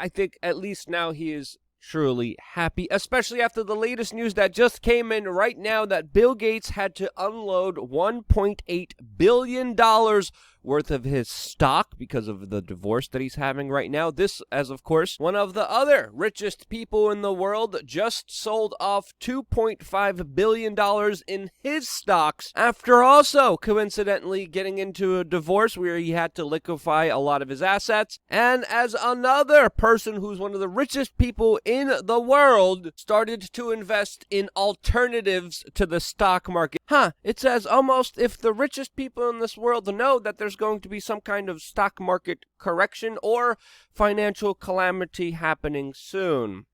I think at least now he is truly happy, especially after the latest news that just came in right now that Bill Gates had to unload $1.8 billion worth of his stock because of the divorce that he's having right now. This, as of course, one of the other richest people in the world just sold off $2.5 billion in his stocks after also coincidentally getting into a divorce where he had to liquefy a lot of his assets. And as another person who's one of the richest people in the world started to invest in alternatives to the stock market. It's as almost if the richest people in this world know that there's going to be some kind of stock market correction or financial calamity happening soon.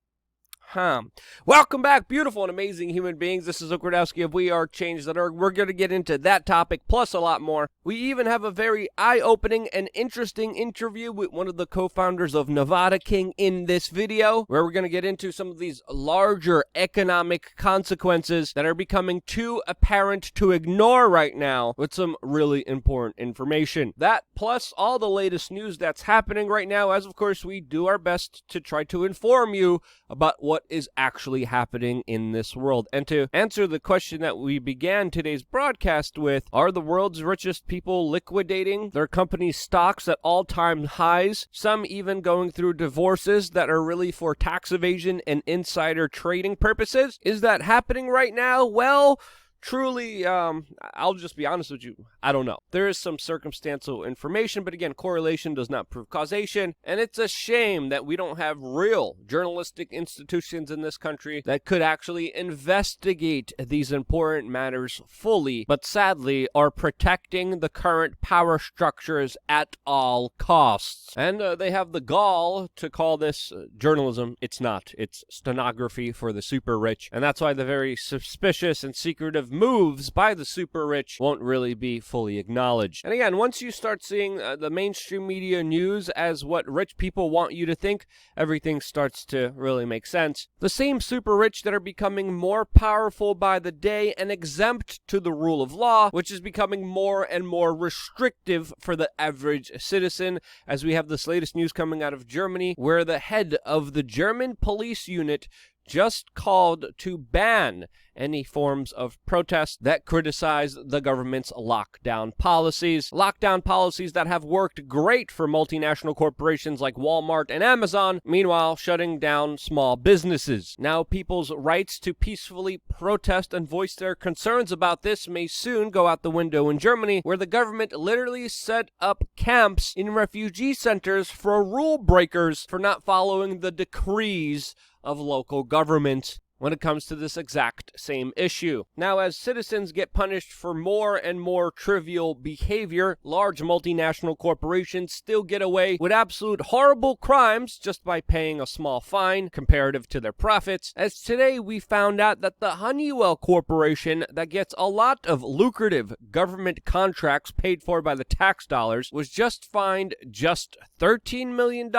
Welcome back, beautiful and amazing human beings. This is Liquidowski of WeAreChange.org. We're going to get into that topic, plus a lot more. We even have a very eye-opening and interesting interview with one of the co-founders of Nevada King in this video, where we're going to get into some of these larger economic consequences that are becoming too apparent to ignore right now with some really important information. That, plus all the latest news that's happening right now, as of course we do our best to try to inform you about what is actually happening in this world. And to answer the question that we began today's broadcast with, are the world's richest people liquidating their company's stocks at all-time highs? Some even going through divorces that are really for tax evasion and insider trading purposes? Is that happening right now? Well, truly, I'll just be honest with you, I don't know. There is some circumstantial information, but again, correlation does not prove causation, and it's a shame that we don't have real journalistic institutions in this country that could actually investigate these important matters fully, but sadly are protecting the current power structures at all costs. And they have the gall to call this journalism. It's not. It's stenography for the super rich, and that's why the very suspicious and secretive moves by the super rich won't really be fully acknowledged. And again, once you start seeing the mainstream media news as what rich people want you to think, everything starts to really make sense. The same super rich that are becoming more powerful by the day and exempt to the rule of law, which is becoming more and more restrictive for the average citizen, as we have this latest news coming out of Germany, where the head of the German police unit just called to ban any forms of protest that criticize the government's lockdown policies. Lockdown policies that have worked great for multinational corporations like Walmart and Amazon, meanwhile shutting down small businesses. Now people's rights to peacefully protest and voice their concerns about this may soon go out the window in Germany, where the government literally set up camps in refugee centers for rule breakers for not following the decrees of local government when it comes to this exact same issue. Now, as citizens get punished for more and more trivial behavior, large multinational corporations still get away with absolute horrible crimes just by paying a small fine comparative to their profits. As today we found out that the Honeywell Corporation, that gets a lot of lucrative government contracts paid for by the tax dollars, was just fined just $13 million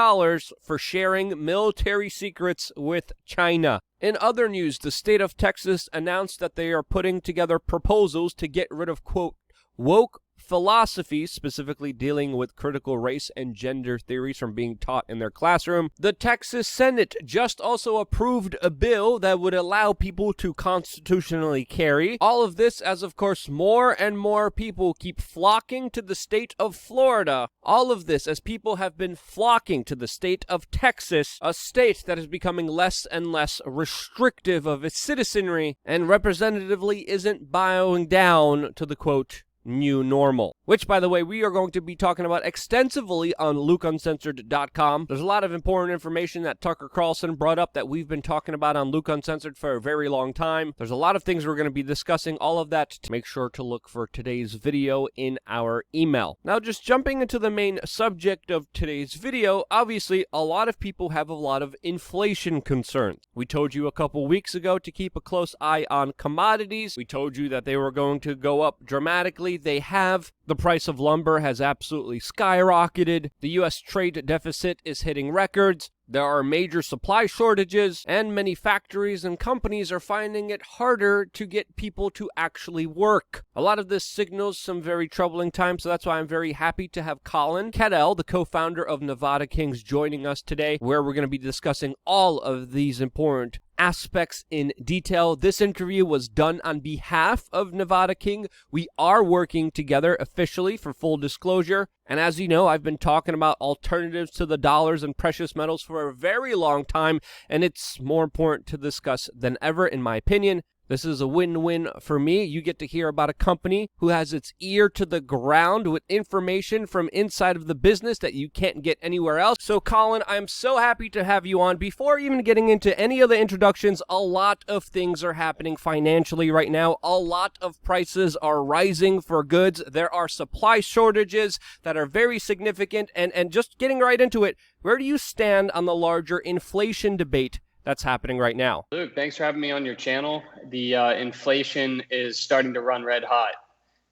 for sharing military secrets with China. In other news, the state of Texas announced that they are putting together proposals to get rid of, quote, woke philosophy, specifically dealing with critical race and gender theories from being taught in their classroom. The Texas Senate just also approved a bill that would allow people to constitutionally carry. All of this as, of course, more and more people keep flocking to the state of Florida. All of this as people have been flocking to the state of Texas, a state that is becoming less and less restrictive of its citizenry and representatively isn't bowing down to the, quote, new normal, which, by the way, we are going to be talking about extensively on LukeUncensored.com. There's a lot of important information that Tucker Carlson brought up that we've been talking about on Luke Uncensored for a very long time. There's a lot of things we're going to be discussing, all of that. Make sure to look for today's video in our email. Now, just jumping into the main subject of today's video, obviously, a lot of people have a lot of inflation concerns. We told you a couple weeks ago to keep a close eye on commodities. We told you that they were going to go up dramatically. They have. The price of lumber has absolutely skyrocketed. The U.S. trade deficit is hitting records. There are major supply shortages, and many factories and companies are finding it harder to get people to actually work. A lot of this signals some very troubling times, so that's why I'm very happy to have Collin Kettell, the co-founder of Nevada Kings, joining us today, where we're going to be discussing all of these important aspects in detail. This interview was done on behalf of Nevada King. We are working together officially for full disclosure. And as you know, I've been talking about alternatives to the dollars and precious metals for a very long time, and it's more important to discuss than ever, in my opinion. This is a win-win for me. You get to hear about a company who has its ear to the ground with information from inside of the business that you can't get anywhere else. So, Collin, I'm so happy to have you on. Before even getting into any of the introductions, a lot of things are happening financially right now. A lot of prices are rising for goods. There are supply shortages that are very significant. And just getting right into it, where do you stand on the larger inflation debate that's happening right now? Luke, thanks for having me on your channel. The inflation is starting to run red hot,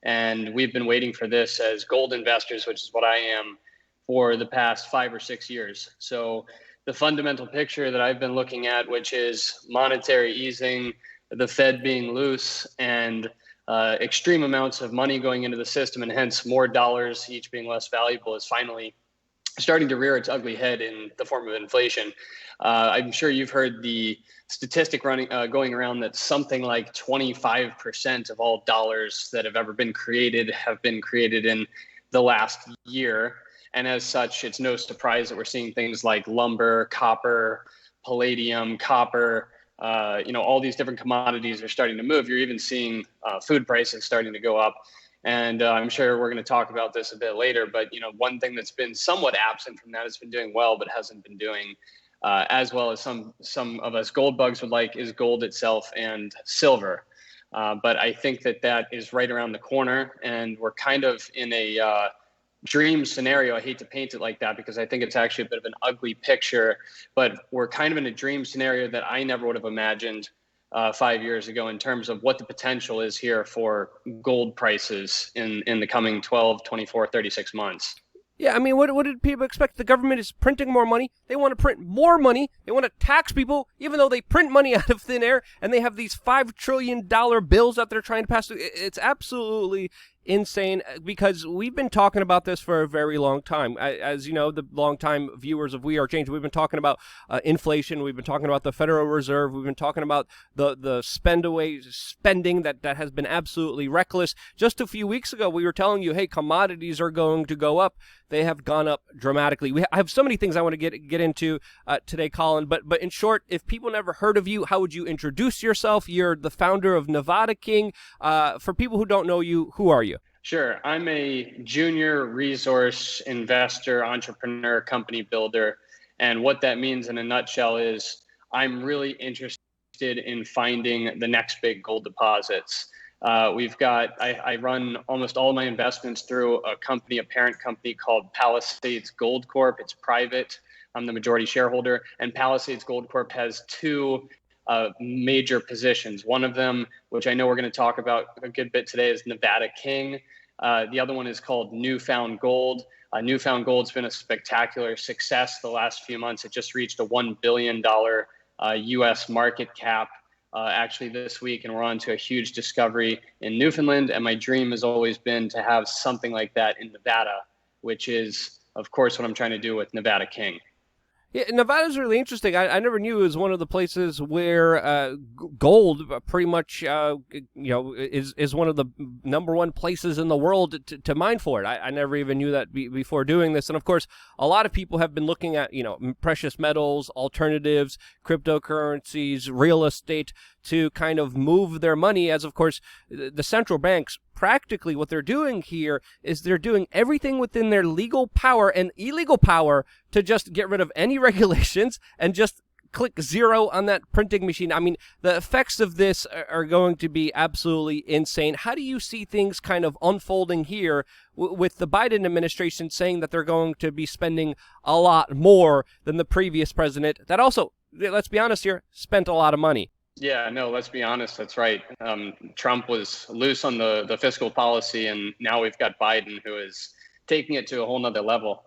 and we've been waiting for this as gold investors, which is what I am, for the past 5 or 6 years. So the fundamental picture that I've been looking at, which is monetary easing, the Fed being loose, and extreme amounts of money going into the system, and hence more dollars each being less valuable, is finally starting to rear its ugly head in the form of inflation. I'm sure you've heard the statistic going around that something like 25% of all dollars that have ever been created have been created in the last year. And as such, it's no surprise that we're seeing things like lumber, copper, palladium, copper, all these different commodities are starting to move. You're even seeing food prices starting to go up. And I'm sure we're going to talk about this a bit later, but one thing that's been somewhat absent from that has been doing well, but hasn't been doing as well as some of us gold bugs would like, is gold itself and silver. But I think that is right around the corner, and we're kind of in a dream scenario. I hate to paint it like that because I think it's actually a bit of an ugly picture, but we're kind of in a dream scenario that I never would have imagined 5 years ago in terms of what the potential is here for gold prices in the coming 12, 24, 36 months. Yeah, I mean, what did people expect? The government is printing more money. They want to print more money. They want to tax people, even though they print money out of thin air, and they have these $5 trillion bills that they're trying to pass through. It's absolutely insane, because we've been talking about this for a very long time. As you know, the longtime viewers of We Are Change, we've been talking about inflation. We've been talking about the Federal Reserve. We've been talking about the spending that has been absolutely reckless. Just a few weeks ago, we were telling you, hey, commodities are going to go up. They have gone up dramatically. I have so many things I want to get into today, Collin. But in short, if people never heard of you, how would you introduce yourself? You're the founder of Nevada King. For people who don't know you, who are you? Sure. I'm a junior resource investor, entrepreneur, company builder. And what that means in a nutshell is I'm really interested in finding the next big gold deposits. I run almost all my investments through a parent company called Palisades Gold Corp. It's private. I'm the majority shareholder. And Palisades Gold Corp has two major positions. One of them, which I know we're going to talk about a good bit today, is Nevada King. The other one is called Newfound Gold. Newfound Gold's been a spectacular success the last few months. It just reached a $1 billion U.S. market cap actually this week, and we're on to a huge discovery in Newfoundland. And my dream has always been to have something like that in Nevada, which is, of course, what I'm trying to do with Nevada King. Yeah, Nevada's really interesting. I never knew it was one of the places where gold pretty much, is one of the number one places in the world to mine for it. I never even knew that before doing this. And of course, a lot of people have been looking at, precious metals, alternatives, cryptocurrencies, real estate to kind of move their money, as of course the central banks, practically what they're doing here is they're doing everything within their legal power and illegal power to just get rid of any regulations and just click zero on that printing machine. I mean, the effects of this are going to be absolutely insane. How do you see things kind of unfolding here with the Biden administration saying that they're going to be spending a lot more than the previous president that also, let's be honest here, spent a lot of money? Yeah, no, let's be honest. That's right. Trump was loose on the fiscal policy, and now we've got Biden, who is taking it to a whole nother level.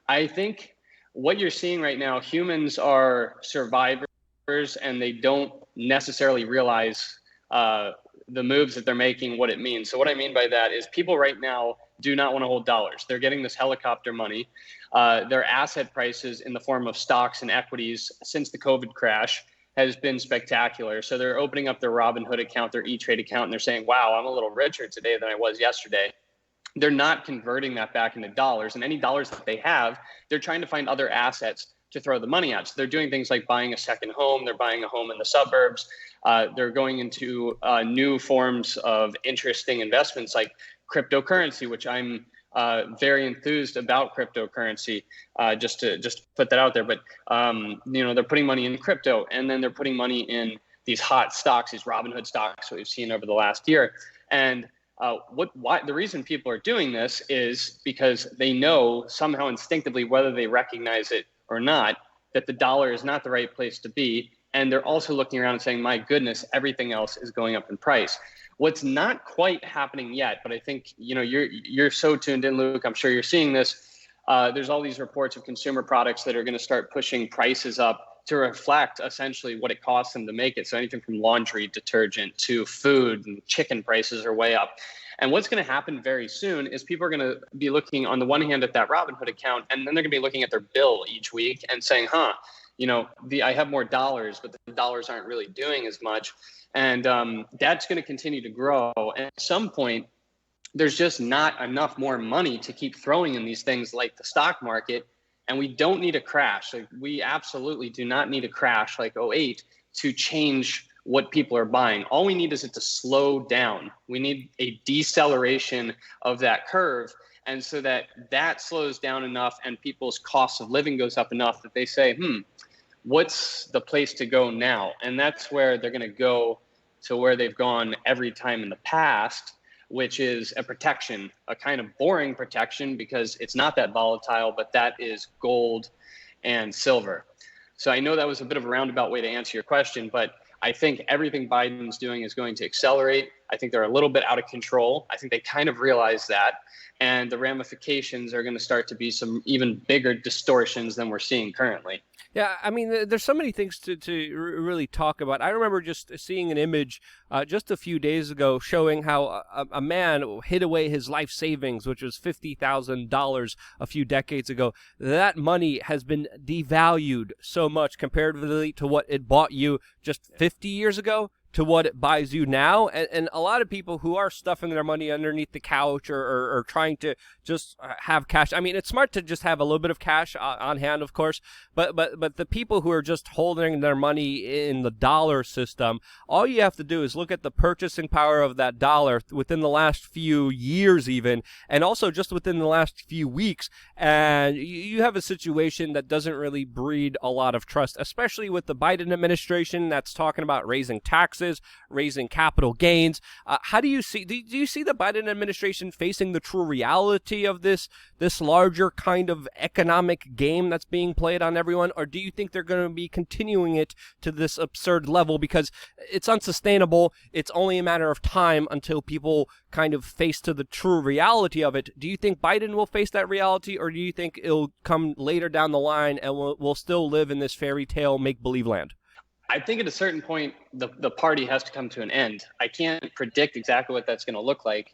I think what you're seeing right now, humans are survivors and they don't necessarily realize the moves that they're making, what it means. So what I mean by that is people right now do not want to hold dollars. They're getting this helicopter money. Their asset prices in the form of stocks and equities since the COVID crash has been spectacular. So they're opening up their Robinhood account, their E-Trade account, and they're saying, wow, I'm a little richer today than I was yesterday. They're not converting that back into dollars, and any dollars that they have, they're trying to find other assets to throw the money at. So they're doing things like buying a second home. They're buying a home in the suburbs. They're going into new forms of interesting investments like cryptocurrency, which I'm very enthused about cryptocurrency, just to put that out there. But, they're putting money in crypto, and then they're putting money in these hot stocks, these Robinhood stocks that we've seen over the last year. And why the reason people are doing this is because they know somehow instinctively, whether they recognize it or not, that the dollar is not the right place to be. And they're also looking around and saying, my goodness, everything else is going up in price. What's not quite happening yet, but I think, you're so tuned in, Luke, I'm sure you're seeing this. There's all these reports of consumer products that are going to start pushing prices up to reflect essentially what it costs them to make it. So anything from laundry detergent to food, and chicken prices are way up. And what's going to happen very soon is people are going to be looking on the one hand at that Robinhood account, and then they're going to be looking at their bill each week and saying, I have more dollars, but the dollars aren't really doing as much. And that's going to continue to grow. And at some point, there's just not enough more money to keep throwing in these things like the stock market. And we don't need a crash. Like, we absolutely do not need a crash like '08 to change what people are buying. All we need is it to slow down. We need a deceleration of that curve. And so that slows down enough and people's cost of living goes up enough that they say, what's the place to go now? And that's where they're going to go to where they've gone every time in the past, which is a protection, a kind of boring protection because it's not that volatile, but that is gold and silver. So I know that was a bit of a roundabout way to answer your question, but I think everything Biden's doing is going to accelerate. I think they're a little bit out of control. I think they kind of realize that. And the ramifications are going to start to be some even bigger distortions than we're seeing currently. Yeah, I mean, there's so many things to really talk about. I remember just seeing an image just a few days ago showing how a man hid away his life savings, which was $50,000 a few decades ago. That money has been devalued so much comparatively to what it bought you just 50 years ago to what it buys you now. And a lot of people who are stuffing their money underneath the couch or trying to just have cash. I mean, it's smart to just have a little bit of cash on hand, of course, but the people who are just holding their money in the dollar system, all you have to do is look at the purchasing power of that dollar within the last few years even, and also just within the last few weeks, and you have a situation that doesn't really breed a lot of trust, especially with the Biden administration that's talking about raising taxes, raising capital gains. How do you see? Do you see the Biden administration facing the true reality of this larger kind of economic game that's being played on everyone, or do you think they're going to be continuing it to this absurd level because it's unsustainable? It's only a matter of time until people kind of face to the true reality of it. Do you think Biden will face that reality, or do you think it'll come later down the line and we'll still live in this fairy tale make-believe land? I think at a certain point, the party has to come to an end. I can't predict exactly what that's going to look like.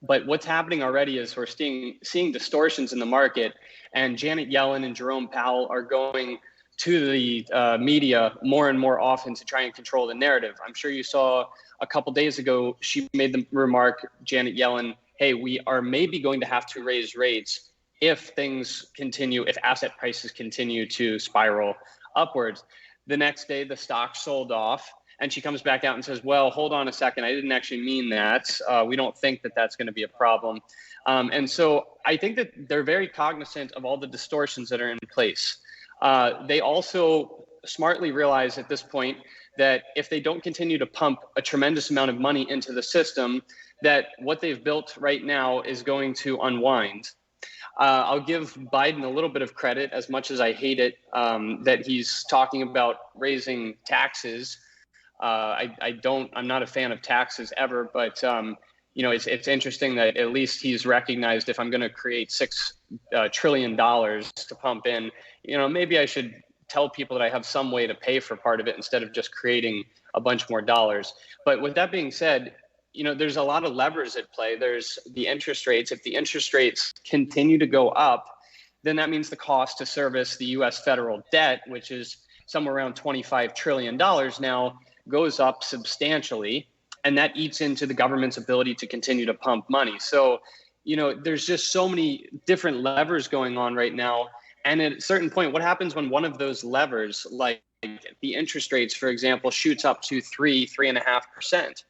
But what's happening already is we're seeing distortions in the market. And Janet Yellen and Jerome Powell are going to the media more and more often to try and control the narrative. I'm sure you saw a couple days ago, she made the remark, Janet Yellen, hey, we are maybe going to have to raise rates if things continue, if asset prices continue to spiral upwards. The next day, the stock sold off, and she comes back out and says, well, hold on a second. I didn't actually mean that. We don't think that that's going to be a problem. And so I think that they're very cognizant of all the distortions that are in place. They also smartly realize at this point that if they don't continue to pump a tremendous amount of money into the system, that what they've built right now is going to unwind. I'll give Biden a little bit of credit, as much as I hate it, that he's talking about raising taxes. I'm not a fan of taxes ever, but it's interesting that at least he's recognized if I'm going to create $6 trillion dollars to pump in, maybe I should tell people that I have some way to pay for part of it instead of just creating a bunch more dollars. But with that being said, there's a lot of levers at play. There's the interest rates. If the interest rates continue to go up, then that means the cost to service the U.S. federal debt, which is somewhere around $25 trillion now, goes up substantially. And that eats into the government's ability to continue to pump money. So, there's just so many different levers going on right now. And at a certain point, what happens when one of those levers, like the interest rates, for example, shoots up to 3.5%?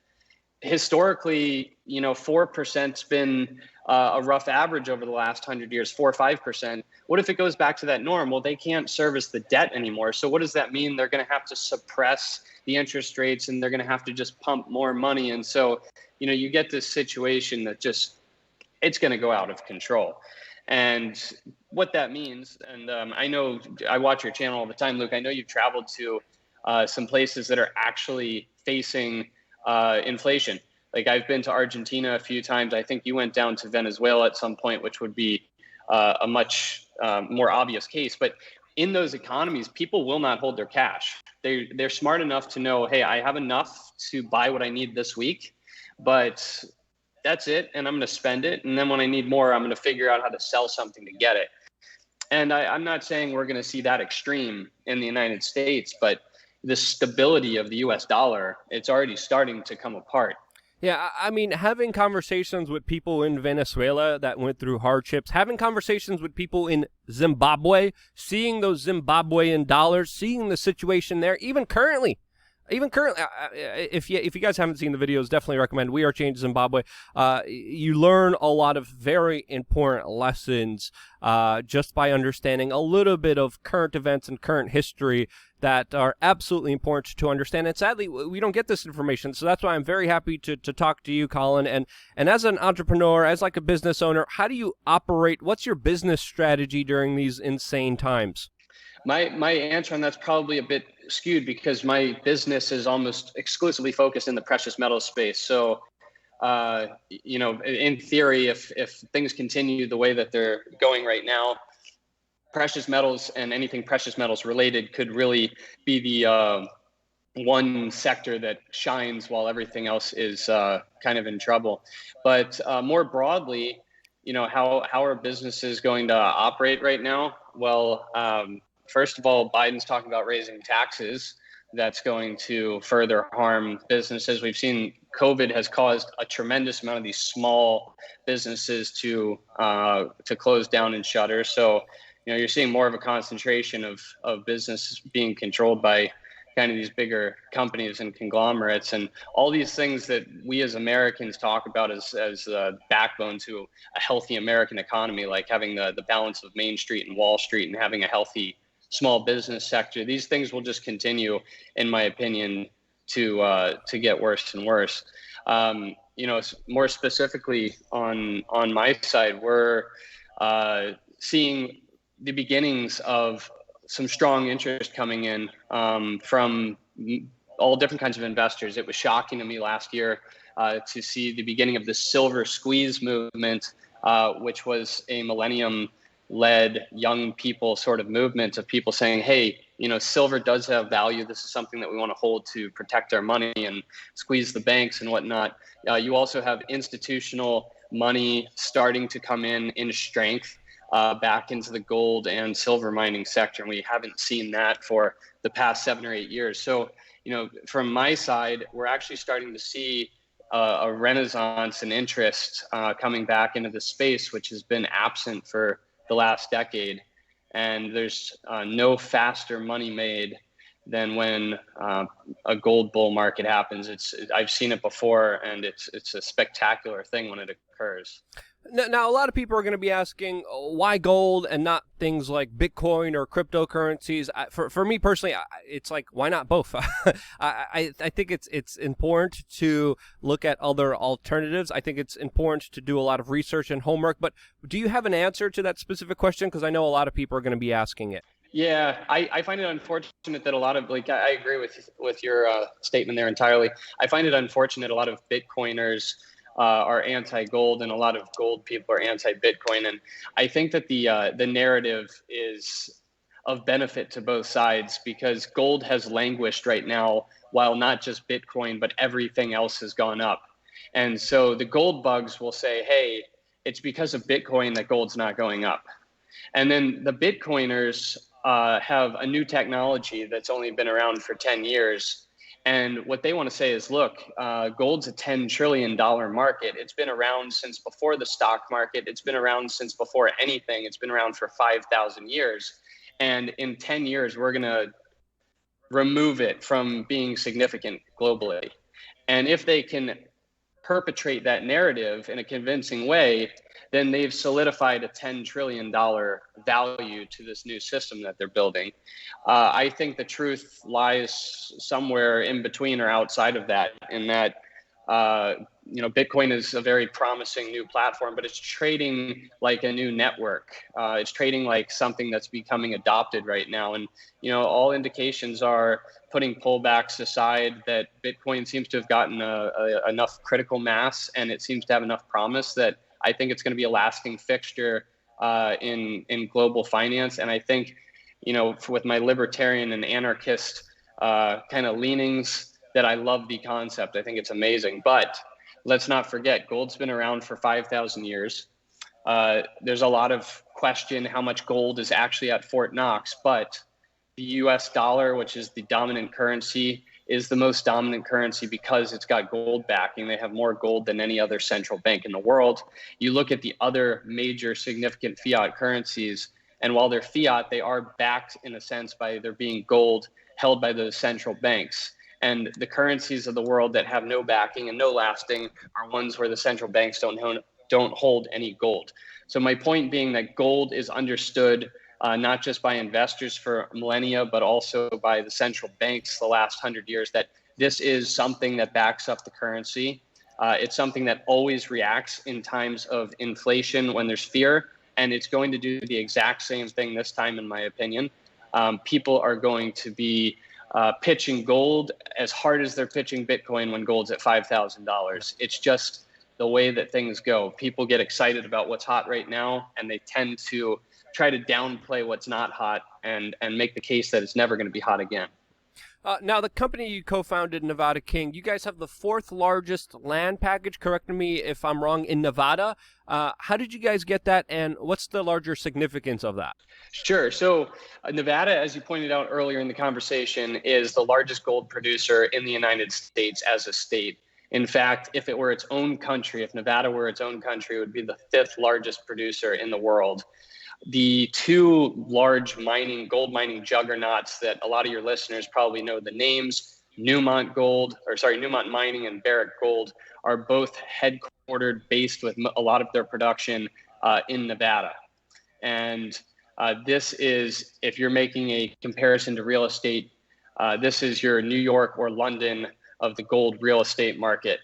Historically, 4%'s been a rough average over the last 100 years, 4 or 5%. What if it goes back to that norm? Well, they can't service the debt anymore. So what does that mean? They're going to have to suppress the interest rates, and they're going to have to just pump more money. And so, you get this situation that it's going to go out of control. And what that means, and I know I watch your channel all the time, Luke. I know you've traveled to some places that are actually facing inflation. Like I've been to Argentina a few times. I think you went down to Venezuela at some point, which would be a much more obvious case. But in those economies, people will not hold their cash. They're smart enough to know, hey, I have enough to buy what I need this week, but that's it. And I'm going to spend it. And then when I need more, I'm going to figure out how to sell something to get it. And I'm not saying we're going to see that extreme in the United States, but the stability of the US dollar, it's already starting to come apart. Yeah, I mean, having conversations with people in Venezuela that went through hardships, having conversations with people in Zimbabwe, seeing those Zimbabwean dollars, seeing the situation there, even currently, if you guys haven't seen the videos, definitely recommend We Are Change Zimbabwe. You learn a lot of very important lessons just by understanding a little bit of current events and current history that are absolutely important to understand. And sadly, we don't get this information. So that's why I'm very happy to talk to you, Collin. And as an entrepreneur, as like a business owner, how do you operate? What's your business strategy during these insane times? My answer on that's probably a bit skewed because my business is almost exclusively focused in the precious metals space. So, in theory, if things continue the way that they're going right now, precious metals and anything precious metals related could really be the one sector that shines while everything else is kind of in trouble. But more broadly, how are businesses going to operate right now? Well, first of all, Biden's talking about raising taxes. That's going to further harm businesses. We've seen COVID has caused a tremendous amount of these small businesses to close down and shutter. So, you're seeing more of a concentration of businesses being controlled by kind of these bigger companies and conglomerates, and all these things that we as Americans talk about as the backbone to a healthy American economy, like having the balance of Main Street and Wall Street and having a healthy small business sector. These things will just continue, in my opinion, to get worse and worse. More specifically on my side, we're seeing the beginnings of some strong interest coming in from all different kinds of investors. It was shocking to me last year to see the beginning of the silver squeeze movement, which was a millennium-led young people sort of movement of people saying, hey, silver does have value. This is something that we want to hold to protect our money and squeeze the banks and whatnot. You also have institutional money starting to come in strength back into the gold and silver mining sector. And we haven't seen that for the past 7 or 8 years. So, from my side, we're actually starting to see a renaissance and interest coming back into the space, which has been absent for the last decade. And there's no faster money made than when a gold bull market happens. I've seen it before, and it's a spectacular thing when it occurs. Now, a lot of people are going to be asking, why gold and not things like Bitcoin or cryptocurrencies? For me personally, it's like, why not both? I think it's important to look at other alternatives. I think it's important to do a lot of research and homework. But do you have an answer to that specific question? Because I know a lot of people are going to be asking it. Yeah, I find it unfortunate that a lot of, I agree with your statement there entirely. I find it unfortunate a lot of Bitcoiners are anti-gold, and a lot of gold people are anti-Bitcoin. And I think that the narrative is of benefit to both sides, because gold has languished right now, while not just Bitcoin, but everything else has gone up. And so the gold bugs will say, hey, it's because of Bitcoin that gold's not going up. And then the Bitcoiners have a new technology that's only been around for 10 years. And what they want to say is, look, gold's a $10 trillion market. It's been around since before the stock market. It's been around since before anything. It's been around for 5,000 years. And in 10 years, we're going to remove it from being significant globally. And if they can perpetrate that narrative in a convincing way, then they've solidified a $10 trillion value to this new system that they're building. I think the truth lies somewhere in between or outside of that, in that Bitcoin is a very promising new platform, but it's trading like a new network. It's trading like something that's becoming adopted right now. And, all indications are, putting pullbacks aside, that Bitcoin seems to have gotten enough critical mass, and it seems to have enough promise that I think it's going to be a lasting fixture in global finance. And I think, with my libertarian and anarchist kind of leanings, that I love the concept. I think it's amazing. But let's not forget, gold's been around for 5,000 years. There's a lot of question how much gold is actually at Fort Knox, but the US dollar, which is the dominant currency, is the most dominant currency because it's got gold backing. They have more gold than any other central bank in the world. You look at the other major significant fiat currencies, and while they're fiat, they are backed in a sense by there being gold held by those central banks. And the currencies of the world that have no backing and no lasting are ones where the central banks don't hold any gold. So my point being that gold is understood not just by investors for millennia, but also by the central banks the last 100 years, that this is something that backs up the currency. It's something that always reacts in times of inflation when there's fear, and it's going to do the exact same thing this time, in my opinion. People are going to be pitching gold as hard as they're pitching Bitcoin when gold's at $5,000. It's just the way that things go. People get excited about what's hot right now, and they tend to try to downplay what's not hot and make the case that it's never going to be hot again. Now, the company you co-founded, Nevada King, you guys have the fourth largest land package, correct me if I'm wrong, in Nevada. How did you guys get that, and what's the larger significance of that? Sure. So Nevada, as you pointed out earlier in the conversation, is the largest gold producer in the United States as a state. In fact, if it were its own country, if Nevada were its own country, it would be the fifth largest producer in the world. The two large gold mining juggernauts that a lot of your listeners probably know the names, Newmont Mining and Barrick Gold, are both headquartered, based with a lot of their production in Nevada. And this is, if you're making a comparison to real estate, this is your New York or London of the gold real estate market.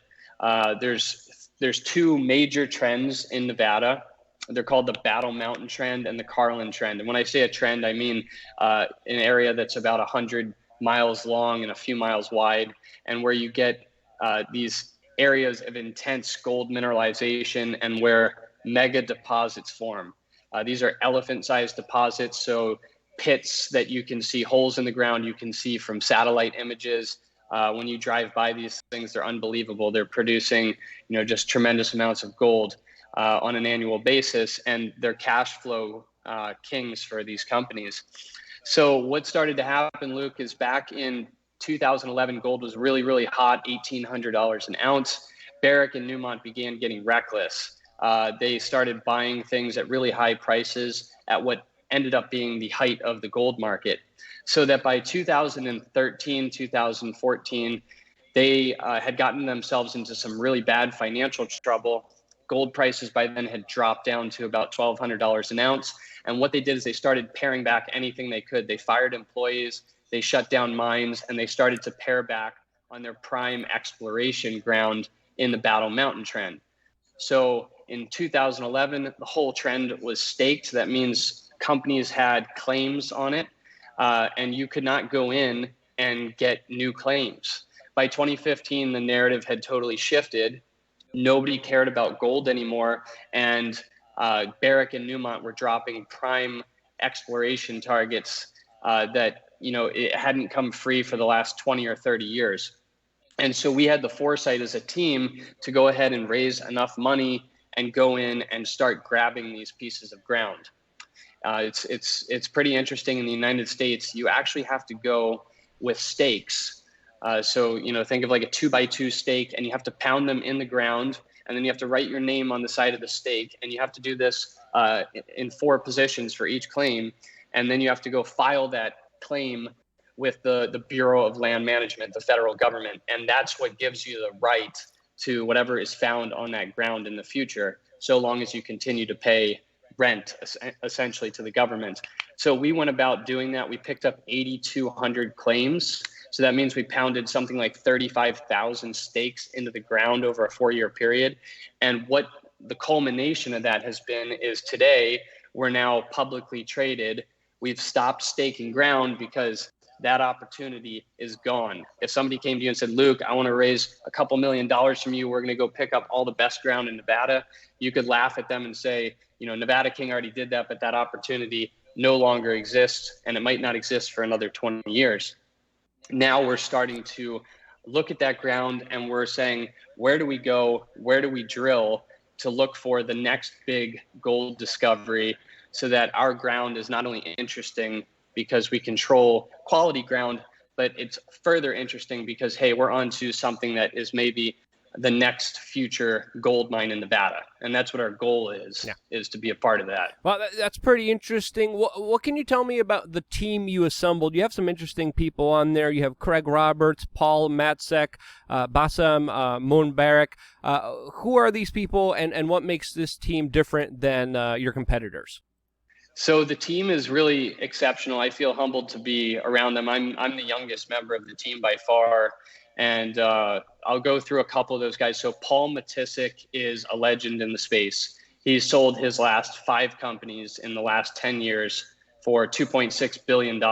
There's two major trends in Nevada. They're called the Battle Mountain trend and the Collin trend. And when I say a trend, I mean an area that's about 100 miles long and a few miles wide, and where you get these areas of intense gold mineralization and where mega deposits form. These are elephant-sized deposits, so pits that you can see, holes in the ground you can see from satellite images. When you drive by these things, they're unbelievable. They're producing, just tremendous amounts of gold on an annual basis, and they're cash flow kings for these companies. So what started to happen, Luke, is back in 2011, gold was really, really hot, $1,800 an ounce. Barrick and Newmont began getting reckless. They started buying things at really high prices at what ended up being the height of the gold market. So that by 2013, 2014, they had gotten themselves into some really bad financial trouble. Gold prices by then had dropped down to about $1,200 an ounce. And what they did is they started paring back anything they could. They fired employees, they shut down mines, and they started to pare back on their prime exploration ground in the Battle Mountain trend. So in 2011, the whole trend was staked. That means companies had claims on it, and you could not go in and get new claims. By 2015, the narrative had totally shifted, Nobody cared about gold anymore. And Barrick and Newmont were dropping prime exploration targets that, it hadn't come free for the last 20 or 30 years. And so we had the foresight as a team to go ahead and raise enough money and go in and start grabbing these pieces of ground. It's pretty interesting. In the United States, you actually have to go with stakes. So think of like a 2x2 stake, and you have to pound them in the ground, and then you have to write your name on the side of the stake, and you have to do this in 4 positions for each claim, and then you have to go file that claim with the Bureau of Land Management, the federal government, and that's what gives you the right to whatever is found on that ground in the future, so long as you continue to pay rent essentially to the government. So we went about doing that. We picked up 8,200 claims. So that means we pounded something like 35,000 stakes into the ground over a 4-year period. And what the culmination of that has been is today we're now publicly traded. We've stopped staking ground because that opportunity is gone. If somebody came to you and said, Luke, I want to raise a couple $1 million from you, we're going to go pick up all the best ground in Nevada, you could laugh at them and say, Nevada King already did that, but that opportunity no longer exists, and it might not exist for another 20 years. Now we're starting to look at that ground and we're saying, where do we go? Where do we drill to look for the next big gold discovery, so that our ground is not only interesting because we control quality ground, but it's further interesting because, hey, we're onto something that is maybe the next future gold mine in Nevada. And that's what our goal is, is to be a part of that. Well, that's pretty interesting. What can you tell me about the team you assembled? You have some interesting people on there. You have Craig Roberts, Paul Matzek, Bassam Moonbarak. Who are these people, and what makes this team different than your competitors? So the team is really exceptional. I feel humbled to be around them. I'm the youngest member of the team by far. And I'll go through a couple of those guys. So Paul Matisik is a legend in the space. He's sold his last 5 companies in the last 10 years for $2.6 billion,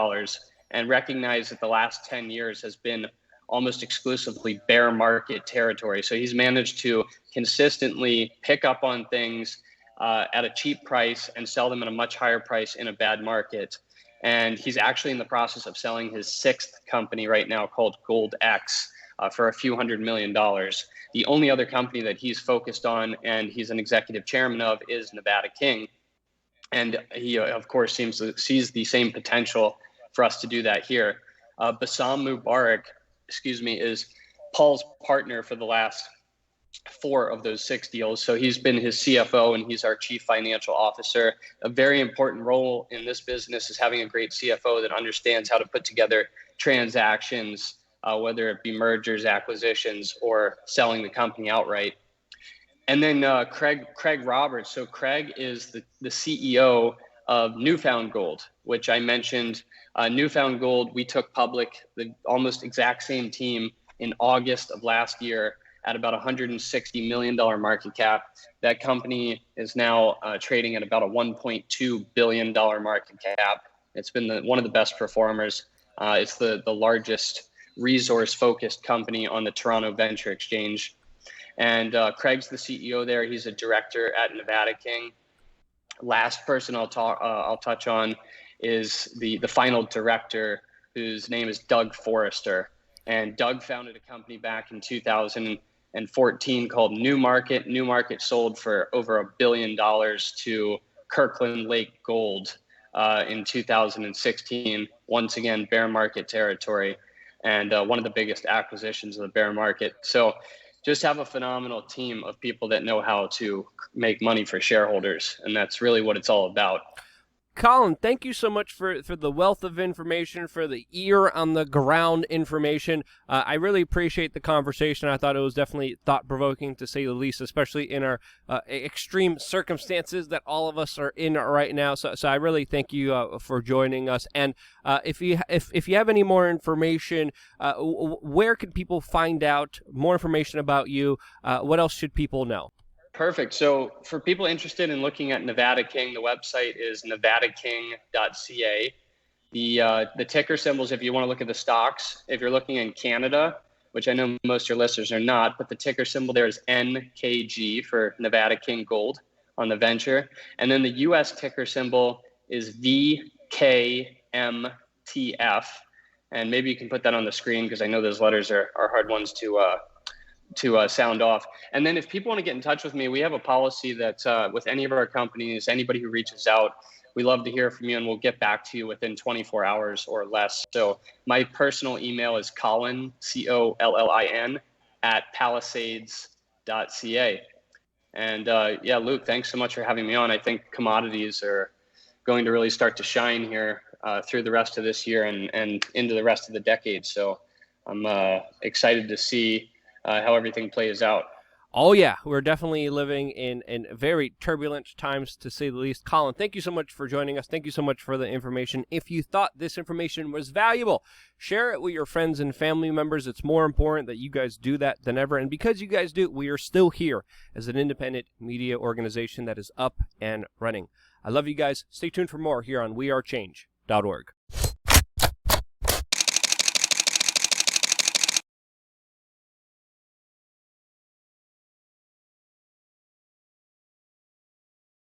and recognized that the last 10 years has been almost exclusively bear market territory. So he's managed to consistently pick up on things at a cheap price and sell them at a much higher price in a bad market. And he's actually in the process of selling his 6th company right now called GoldX for a few $100 million. The only other company that he's focused on and he's an executive chairman of is Nevada King. And he, of course, sees the same potential for us to do that here. Bassam Mubarak, is Paul's partner for the last 4 of those 6 deals. So he's been his CFO and he's our chief financial officer. A very important role in this business is having a great CFO that understands how to put together transactions, whether it be mergers, acquisitions, or selling the company outright. And then Craig Roberts. So Craig is the CEO of Newfound Gold, which I mentioned. Newfound Gold, we took public, the almost exact same team, in August of last year at about $160 million market cap. That company is now trading at about a $1.2 billion market cap. It's been one of the best performers. It's the largest resource-focused company on the Toronto Venture Exchange. And Craig's the CEO there. He's a director at Nevada King. Last person I'll touch on is the final director, whose name is Doug Forrester. And Doug founded a company back in 2014 called New Market. New Market sold for over $1 billion to Kirkland Lake Gold in 2016. Once again, bear market territory, and one of the biggest acquisitions of the bear market. So just have a phenomenal team of people that know how to make money for shareholders. And that's really what it's all about. Collin, thank you so much for the wealth of information, for the ear on the ground information. I really appreciate the conversation. I thought it was definitely thought-provoking, to say the least, especially in our extreme circumstances that all of us are in right now. So I really thank you for joining us. And if you have any more information, where can people find out more information about you? What else should people know? Perfect. So for people interested in looking at Nevada King, the website is nevadaking.ca. The ticker symbols, if you want to look at the stocks, if you're looking in Canada, which I know most of your listeners are not, but the ticker symbol there is NKG for Nevada King Gold on the venture. And then the US ticker symbol is VKMTF. And maybe you can put that on the screen because I know those letters are hard ones to sound off. And then if people want to get in touch with me, we have a policy that with any of our companies, anybody who reaches out, we love to hear from you and we'll get back to you within 24 hours or less. So my personal email is Collin, COLLIN, @palisades.ca. And yeah, Luke, thanks so much for having me on. I think commodities are going to really start to shine here through the rest of this year and into the rest of the decade. So I'm excited to see how everything plays out. Oh, yeah, we're definitely living in very turbulent times, to say the least. Collin, thank you so much for joining us. Thank you so much for the information. If you thought this information was valuable, share it with your friends and family members. It's more important that you guys do that than ever. And because you guys do, we are still here as an independent media organization that is up and running. I love you guys. Stay tuned for more here on wearechange.org.